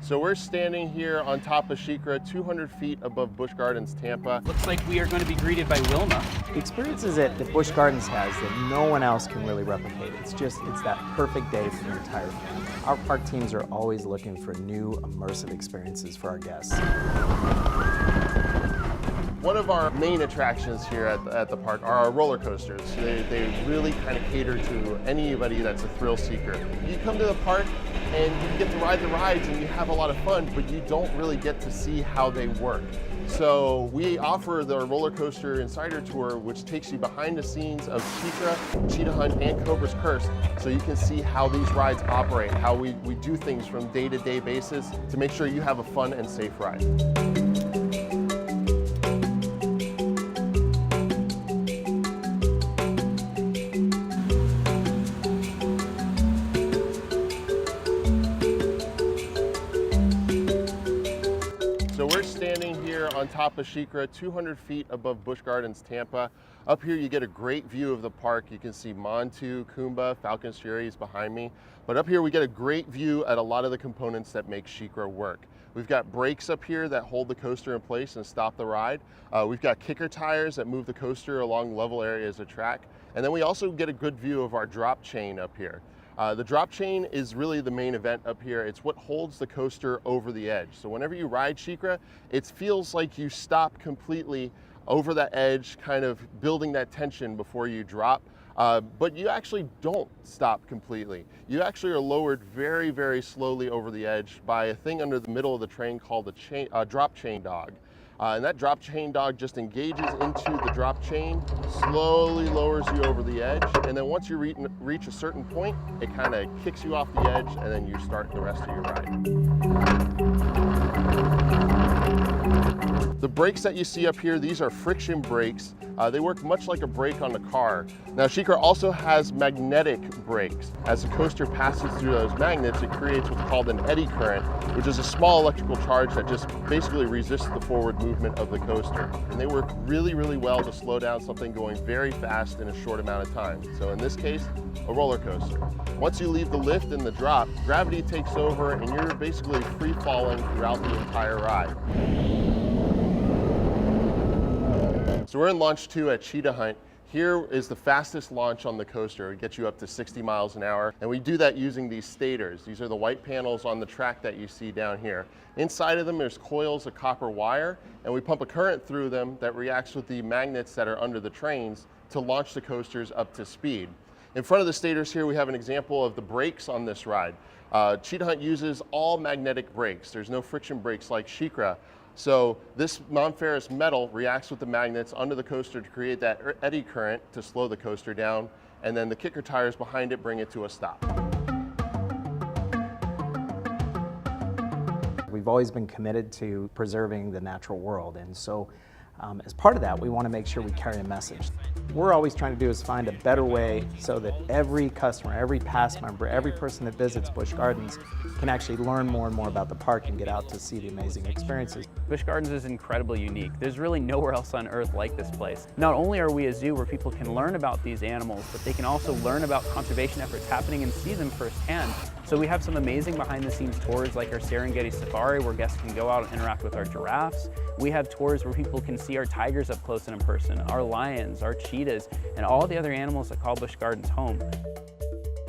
So we're standing here on top of SheiKra, 200 feet above BuschGardens, Tampa. Looks like we are going to be greeted by Wilma. The experiences that BuschGardens has that no one else can really replicate. It's that perfect day for the entire family. Our park teams are always looking for new immersive experiences for our guests. One of our main attractions here at the park are our roller coasters. They really kind of cater to anybody that's a thrill seeker. You come to the park and you get to ride the rides and you have a lot of fun, but you don't really get to see how they work. So we offer the roller coaster insider tour, which takes you behind the scenes of SheiKra, Cheetah Hunt, and Cobra's Curse, so you can see how these rides operate, how we do things from day-to-day basis to make sure you have a fun and safe ride. So we're standing here on top of SheiKra, 200 feet above BuschGardens, Tampa. Up here you get a great view of the park. You can see Montu, Kumba, Falcon's Fury is behind me. But up here we get a great view at a lot of the components that make SheiKra work. We've got brakes up here that hold the coaster in place and stop the ride. We've got kicker tires that move the coaster along level areas of track. And then we also get a good view of our drop chain up here. The drop chain is really the main event up here. It's what holds the coaster over the edge. So whenever you ride SheiKra, it feels like you stop completely over that edge, kind of building that tension before you drop. But you actually don't stop completely. You actually are lowered very, very slowly over the edge by a thing under the middle of the train called a drop chain dog. And that drop chain dog just engages into the drop chain, slowly lowers you over the edge, and then once you reach a certain point, it kind of kicks you off the edge, and then you start the rest of your ride. The brakes that you see up here, these are friction brakes. They work much like a brake on the car. Now SheiKra also has magnetic brakes. As the coaster passes through those magnets, it creates what's called an eddy current, which is a small electrical charge that just basically resists the forward movement of the coaster. And they work really, really well to slow down something going very fast in a short amount of time. So in this case, a roller coaster. Once you leave the lift and the drop, gravity takes over and you're basically free falling throughout the entire ride. So we're in launch 2 at Cheetah Hunt. Here is the fastest launch on the coaster. It gets you up to 60 miles an hour. And we do that using these stators. These are the white panels on the track that you see down here. Inside of them, there's coils of copper wire, and we pump a current through them that reacts with the magnets that are under the trains to launch the coasters up to speed. In front of the stators here, we have an example of the brakes on this ride. Cheetah Hunt uses all magnetic brakes. There's no friction brakes like SheiKra. So this non-ferrous metal reacts with the magnets under the coaster to create that eddy current to slow the coaster down, and then the kicker tires behind it bring it to a stop. We've always been committed to preserving the natural world, and so as part of that, we want to make sure we carry a message. We're always trying to do is find a better way so that every customer, every past member, every person that visits BuschGardens can actually learn more and more about the park and get out to see the amazing experiences. BuschGardens is incredibly unique. There's really nowhere else on earth like this place. Not only are we a zoo where people can learn about these animals, but they can also learn about conservation efforts happening and see them firsthand. So we have some amazing behind-the-scenes tours like our Serengeti Safari where guests can go out and interact with our giraffes. We have tours where people can see our tigers up close and in person, our lions, our cheetahs, and all the other animals that call BuschGardens home.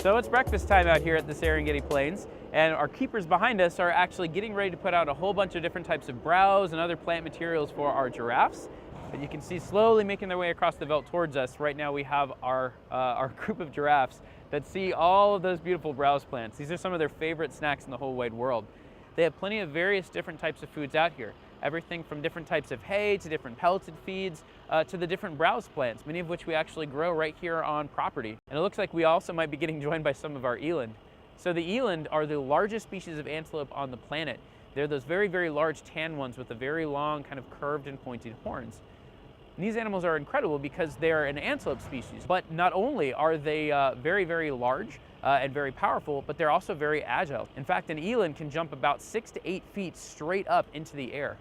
So it's breakfast time out here at the Serengeti Plains, and our keepers behind us are actually getting ready to put out a whole bunch of different types of browse and other plant materials for our giraffes. But you can see slowly making their way across the veldt towards us. Right now we have our group of giraffes that see all of those beautiful browse plants. These are some of their favorite snacks in the whole wide world. They have plenty of various different types of foods out here. Everything from different types of hay to different pelleted feeds to the different browse plants, many of which we actually grow right here on property. And it looks like we also might be getting joined by some of our eland. So the eland are the largest species of antelope on the planet. They're those very, very large tan ones with the very long kind of curved and pointed horns. And these animals are incredible because they're an antelope species, but not only are they very, very large and very powerful, but they're also very agile. In fact, an eland can jump about 6 to 8 feet straight up into the air.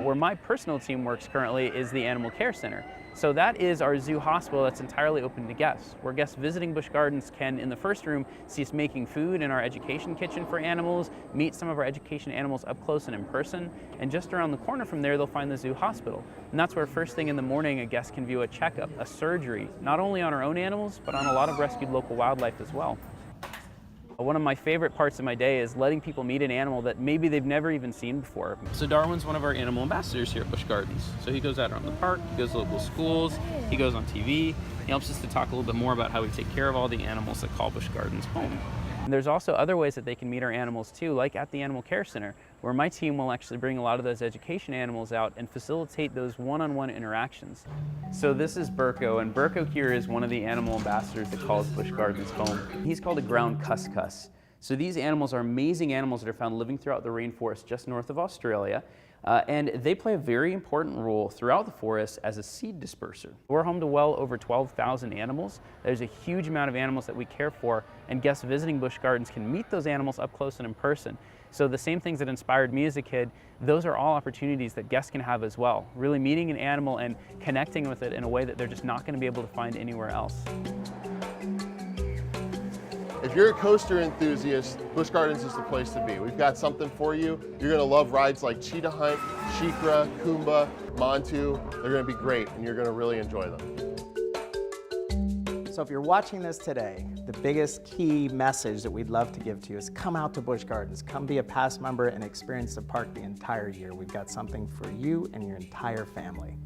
Where my personal team works currently is the Animal Care Center. So that is our zoo hospital that's entirely open to guests, where guests visiting Busch Gardens can, in the first room, see us making food in our education kitchen for animals, meet some of our education animals up close and in person, and just around the corner from there, they'll find the zoo hospital. And that's where first thing in the morning, a guest can view a checkup, a surgery, not only on our own animals, but on a lot of rescued local wildlife as well. One of my favorite parts of my day is letting people meet an animal that maybe they've never even seen before. So Darwin's one of our animal ambassadors here at Busch Gardens. So he goes out around the park, he goes to local schools, he goes on TV. He helps us to talk a little bit more about how we take care of all the animals that call Busch Gardens home. And there's also other ways that they can meet our animals too, like at the Animal Care Center, where my team will actually bring a lot of those education animals out and facilitate those one-on-one interactions. So this is Burko, and Burko here is one of the animal ambassadors that calls Busch Gardens home. He's called a ground cuscus. So these animals are amazing animals that are found living throughout the rainforest just north of Australia. And they play a very important role throughout the forest as a seed disperser. We're home to well over 12,000 animals. There's a huge amount of animals that we care for, and guests visiting Busch Gardens can meet those animals up close and in person. So the same things that inspired me as a kid, those are all opportunities that guests can have as well. Really meeting an animal and connecting with it in a way that they're just not going to be able to find anywhere else. If you're a coaster enthusiast, Busch Gardens is the place to be. We've got something for you. You're gonna love rides like Cheetah Hunt, Shikra, Kumba, Montu. They're gonna be great and you're gonna really enjoy them. So if you're watching this today, the biggest key message that we'd love to give to you is come out to Busch Gardens. Come be a past member and experience the park the entire year. We've got something for you and your entire family.